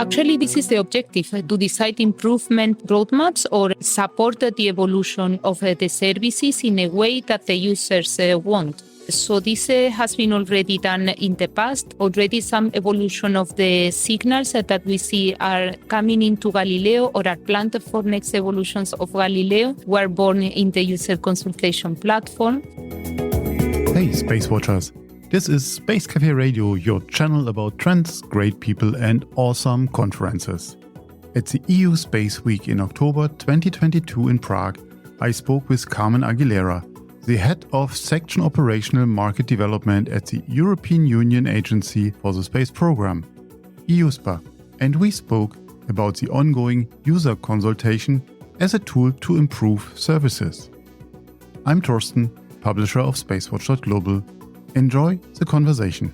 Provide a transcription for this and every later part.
Actually, this is the objective, to decide improvement roadmaps or support the evolution of the services in a way that the users want. So this has been already done in the past. Already some evolution of the signals that we see are coming into Galileo or are planned for next evolutions of Galileo were born in the user consultation platform. Hey, SpaceWatchers. This is Space Café Radio, your channel about trends, great people and awesome conferences. At the EU Space Week in October 2022 in Prague, I spoke with Carmen Aguilera, the head of Section Operational Market Development at the European Union Agency for the Space Program, EUSPA, and we spoke about the ongoing user consultation as a tool to improve services. I'm Torsten, publisher of SpaceWatch.Global. Enjoy the conversation.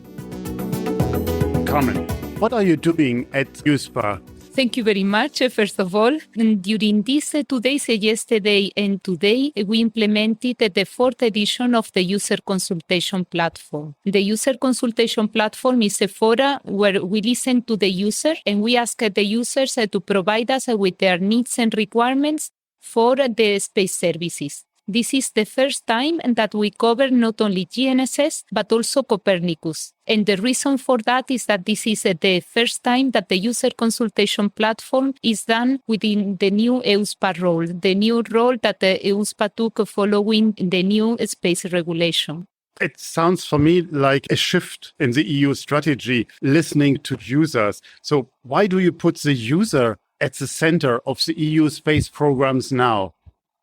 Carmen, what are you doing at EUSPA? Thank you very much, first of all. And during these 2 days, yesterday and today, we implemented the 4th edition of the user consultation platform. The user consultation platform is a forum where we listen to the user and we ask the users to provide us with their needs and requirements for the space services. This is the first time that we cover not only GNSS, but also Copernicus. And the reason for that is that this is the first time that the user consultation platform is done within the new EUSPA role, the new role that the EUSPA took following the new space regulation. It sounds for me like a shift in the EU strategy, listening to users. So why do you put the user at the center of the EU space programs now?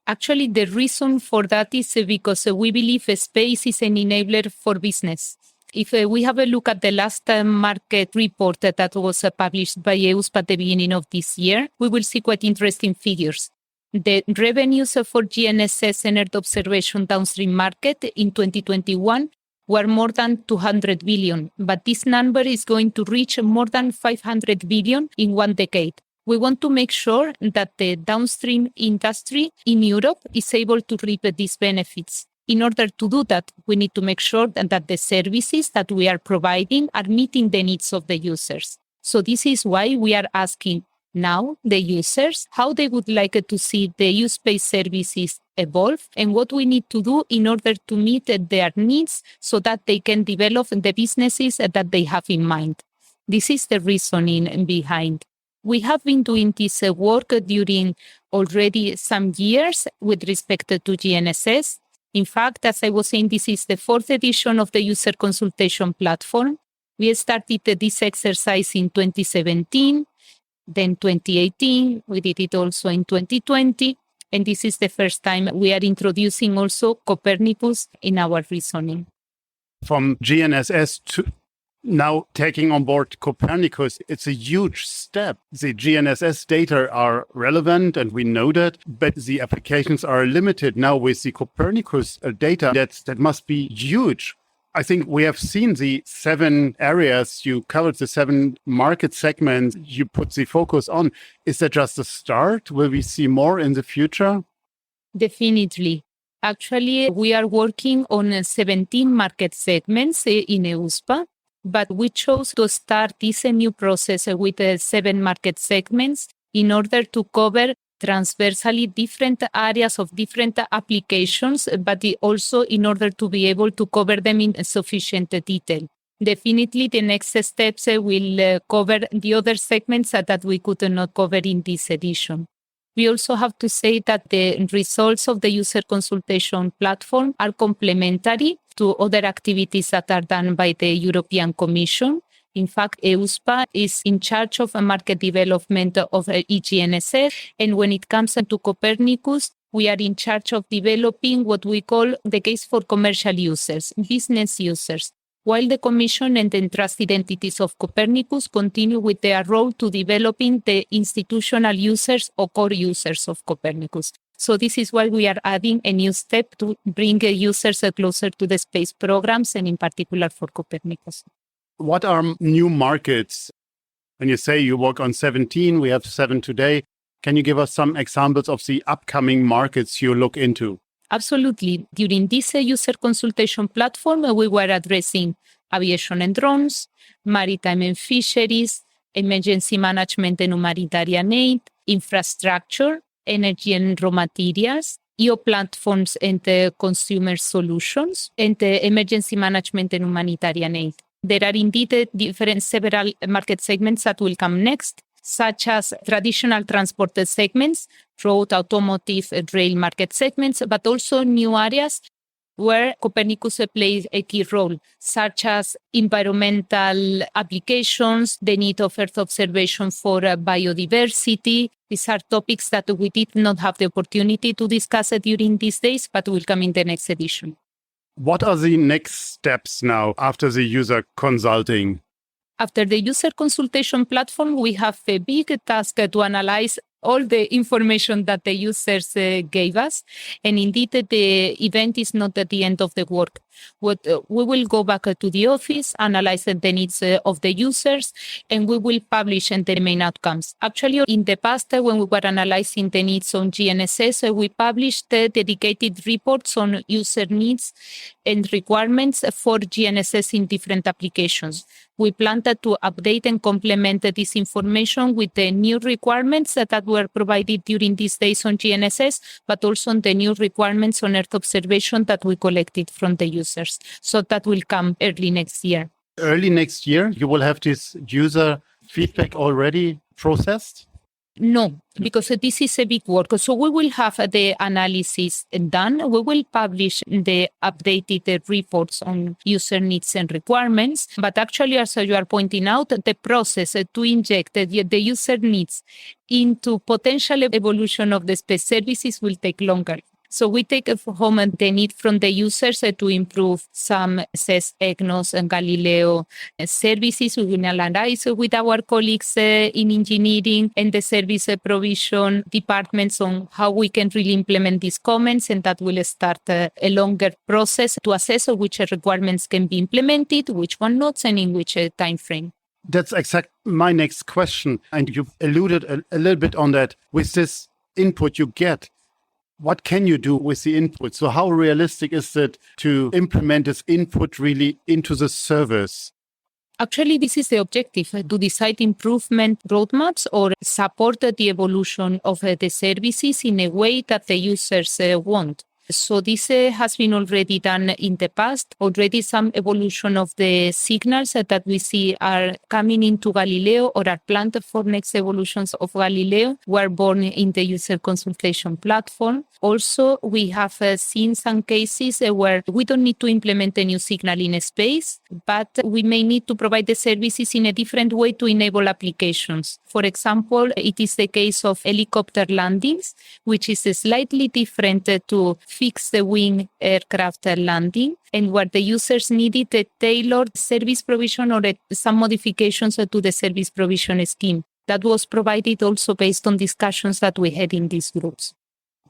Actually, the reason for that is because we believe space is an enabler for business. If we have a look at the last market report that was published by EUSPA at the beginning of this year, we will see quite interesting figures. The revenues for GNSS and Earth observation downstream market in 2021 were more than 200 billion, but this number is going to reach more than 500 billion in 1 decade. We want to make sure that the downstream industry in Europe is able to reap these benefits. In order to do that, we need to make sure that the services that we are providing are meeting the needs of the users. So this is why we are asking now the users how they would like to see the EU space services evolve and what we need to do in order to meet their needs so that they can develop the businesses that they have in mind. This is the reasoning behind. We have been doing this work during already some years with respect to GNSS. In fact, as I was saying, this is the 4th edition of the user consultation platform. We started this exercise in 2017, then 2018. We did it also in 2020. And this is the first time we are introducing also Copernicus in our reasoning. From GNSS to now taking on board Copernicus, it's a huge step. The GNSS data are relevant and we know that, but the applications are limited. Now with the Copernicus data, that must be huge. I think we have seen the 7 areas you covered, the 7 market segments you put the focus on. Is that just a start? Will we see more in the future? Definitely. Actually, we are working on 17 market segments in EUSPA. But we chose to start this new process with 7 market segments in order to cover transversally different areas of different applications, but also in order to be able to cover them in sufficient detail. Definitely, the next steps will cover the other segments that we could not cover in this edition. We also have to say that the results of the user consultation platform are complementary to other activities that are done by the European Commission. In fact, EUSPA is in charge of market development of eGNSS. And when it comes to Copernicus, we are in charge of developing what we call the case for commercial users, business users, while the Commission and the entrusted entities of Copernicus continue with their role to developing the institutional users or core users of Copernicus. So this is why we are adding a new step to bring users closer to the space programs and in particular for Copernicus. What are new markets? When you say you work on 17, we have 7 today. Can you give us some examples of the upcoming markets you look into? Absolutely. During this user consultation platform, we were addressing aviation and drones, maritime and fisheries, emergency management and humanitarian aid, infrastructure, energy and raw materials, EO platforms and consumer solutions, and emergency management and humanitarian aid. There are indeed several market segments that will come next, such as traditional transport segments, road, automotive, rail market segments, but also new areas where Copernicus plays a key role, such as environmental applications, the need of Earth observation for biodiversity. These are topics that we did not have the opportunity to discuss during these days, but will come in the next edition. What are the next steps now after the user consulting? After the user consultation platform, we have a big task to analyze all the information that the users gave us. And indeed, the event is not at the end of the work. We will go back to the office, analyze the needs of the users, and we will publish the main outcomes. Actually, in the past, when we were analyzing the needs on GNSS, we published dedicated reports on user needs and requirements for GNSS in different applications. We plan to update and complement this information with the new requirements that were provided during these days on GNSS, but also on the new requirements on Earth observation that we collected from the users. So that will come early next year. Early next year, you will have this user feedback already processed? No, because this is a big work. So we will have the analysis done. We will publish the updated reports on user needs and requirements. But actually, as you are pointing out, the process to inject the user needs into potential evolution of the space services will take longer. So we take home the need from the users to improve some SES, EGNOS, and Galileo services. We will analyze with our colleagues in engineering and the service provision departments on how we can really implement these comments, and that will start a longer process to assess which requirements can be implemented, which one not, and in which time frame. That's exactly my next question. And you've alluded a little bit on that. With this input you get, what can you do with the input? So how realistic is it to implement this input really into the service? Actually, this is the objective, to decide improvement roadmaps or support the evolution of the services in a way that the users want. So this has been already done in the past. Already some evolution of the signals that we see are coming into Galileo or are planned for next evolutions of Galileo were born in the user consultation platform. Also, we have seen some cases where we don't need to implement a new signal in space, but we may need to provide the services in a different way to enable applications. For example, it is the case of helicopter landings, which is slightly different to fixed wing aircraft landing, and where the users needed a tailored service provision or some modifications to the service provision scheme. That was provided also based on discussions that we had in these groups.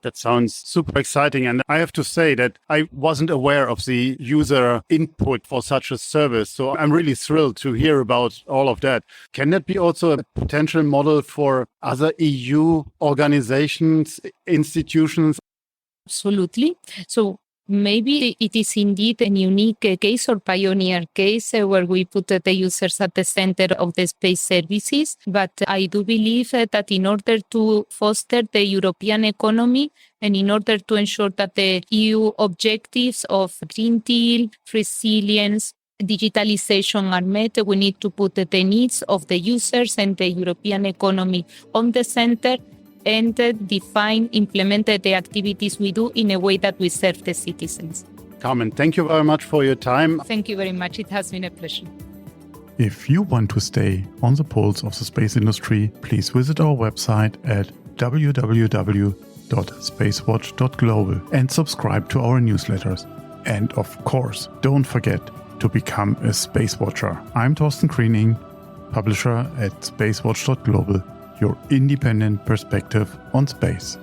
That sounds super exciting. And I have to say that I wasn't aware of the user input for such a service. So I'm really thrilled to hear about all of that. Can that be also a potential model for other EU organizations, institutions? Absolutely. So maybe it is indeed a unique case or pioneer case where we put the users at the center of the space services. But I do believe that in order to foster the European economy and in order to ensure that the EU objectives of Green Deal, resilience, digitalization are met, we need to put the needs of the users and the European economy on the center and implement the activities we do in a way that we serve the citizens. Carmen, thank you very much for your time. Thank you very much. It has been a pleasure. If you want to stay on the pulse of the space industry, please visit our website at www.SpaceWatch.Global and subscribe to our newsletters. And of course, don't forget to become a Space Watcher. I'm Thorsten Kriening, publisher at SpaceWatch.Global, your independent perspective on space.